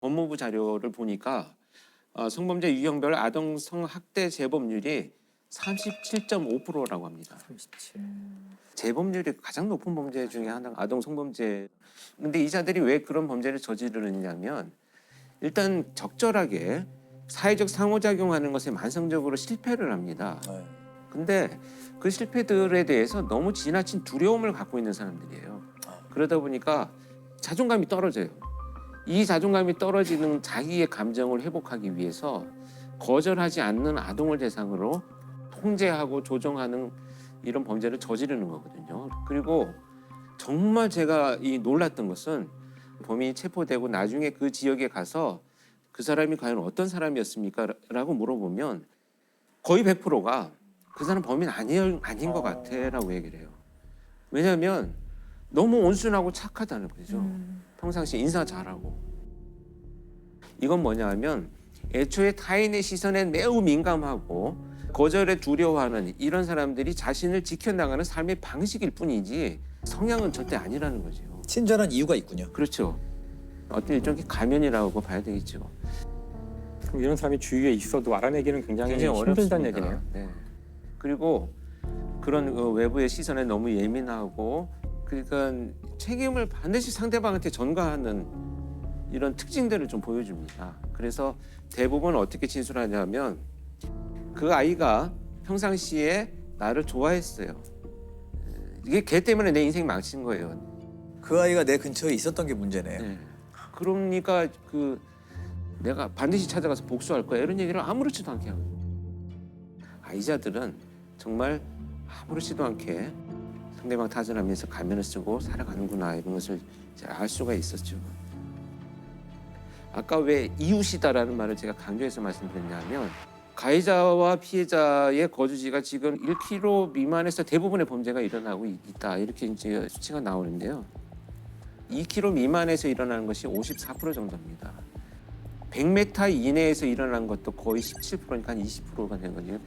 법무부 자료를 보니까 성범죄 유형별 아동 성학대 재범률이 37.5%라고 합니다. 37. 재범률이 가장 높은 범죄 중에 하나가 아동 성범죄. 근데 이자들이 왜 그런 범죄를 저지르느냐면 일단 적절하게 사회적 상호작용하는 것에 만성적으로 실패를 합니다. 네. 근데 그 실패들에 대해서 너무 지나친 두려움을 갖고 있는 사람들이에요. 그러다 보니까 자존감이 떨어져요. 이 자존감이 떨어지는 자기의 감정을 회복하기 위해서 거절하지 않는 아동을 대상으로 통제하고 조정하는 이런 범죄를 저지르는 거거든요. 그리고 정말 제가 놀랐던 것은 범인이 체포되고 나중에 그 지역에 가서 그 사람이 과연 어떤 사람이었습니까? 라고 물어보면 거의 100%가 그 사람 범인 아닌 것 같아 라고 얘기를 해요. 왜냐하면 너무 온순하고 착하다는 거죠. 평상시에 인사 잘하고. 이건 뭐냐 하면 애초에 타인의 시선에 매우 민감하고 거절에 두려워하는 이런 사람들이 자신을 지켜나가는 삶의 방식일 뿐이지 성향은 절대 아니라는 거죠. 친절한 이유가 있군요. 그렇죠. 어떤 일종의 가면이라고 봐야 되겠죠. 그럼 이런 사람이 주위에 있어도 알아내기는 굉장히 힘들다는 어렵습니다. 얘기네요. 네. 그리고 그런 외부의 시선에 너무 예민하고 그러니까 책임을 반드시 상대방한테 전가하는 이런 특징들을 좀 보여줍니다. 그래서 대부분 어떻게 진술하냐면 그 아이가 평상시에 나를 좋아했어요. 이게 걔 때문에 내 인생이 망친 거예요. 그 아이가 내 근처에 있었던 게 문제네요. 네. 그러니까 내가 반드시 찾아가서 복수할 거야 이런 얘기를 아무렇지도 않게 하고 아이자들은 정말 아무렇지도 않게 상대방 타진하면서 가면을 쓰고 살아가는구나 이런 것을 이제 알 수가 있었죠. 아까 왜 이웃이다라는 말을 제가 강조해서 말씀드렸냐면 가해자와 피해자의 거주지가 지금 1km 미만에서 대부분의 범죄가 일어나고 있다 이렇게 이제 수치가 나오는데요. 2km 미만에서 일어나는 것이 54% 정도입니다. 100m 이내에서 일어난 것도 거의 17%니까 한 20%가 되거든요.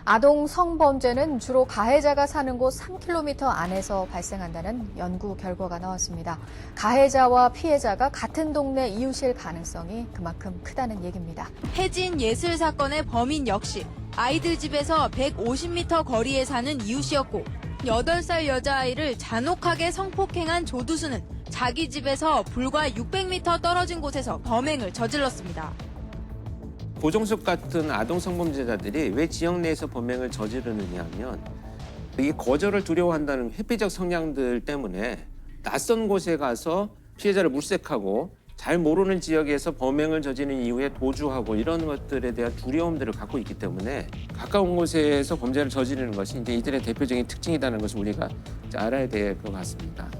아동 성범죄는 주로 가해자가 사는 곳 3km 안에서 발생한다는 연구 결과가 나왔습니다. 가해자와 피해자가 같은 동네 이웃일 가능성이 그만큼 크다는 얘기입니다. 해진 예슬 사건의 범인 역시 아이들 집에서 150m 거리에 사는 이웃이었고 8살 여자아이를 잔혹하게 성폭행한 조두수는 자기 집에서 불과 600m 떨어진 곳에서 범행을 저질렀습니다. 고종석 같은 아동 성범죄자들이 왜 지역 내에서 범행을 저지르느냐 하면 이 거절을 두려워한다는 회피적 성향들 때문에 낯선 곳에 가서 피해자를 물색하고 잘 모르는 지역에서 범행을 저지른 이후에 도주하고 이런 것들에 대한 두려움들을 갖고 있기 때문에 가까운 곳에서 범죄를 저지르는 것이 이제 이들의 대표적인 특징이라는 것을 우리가 알아야 될 것 같습니다.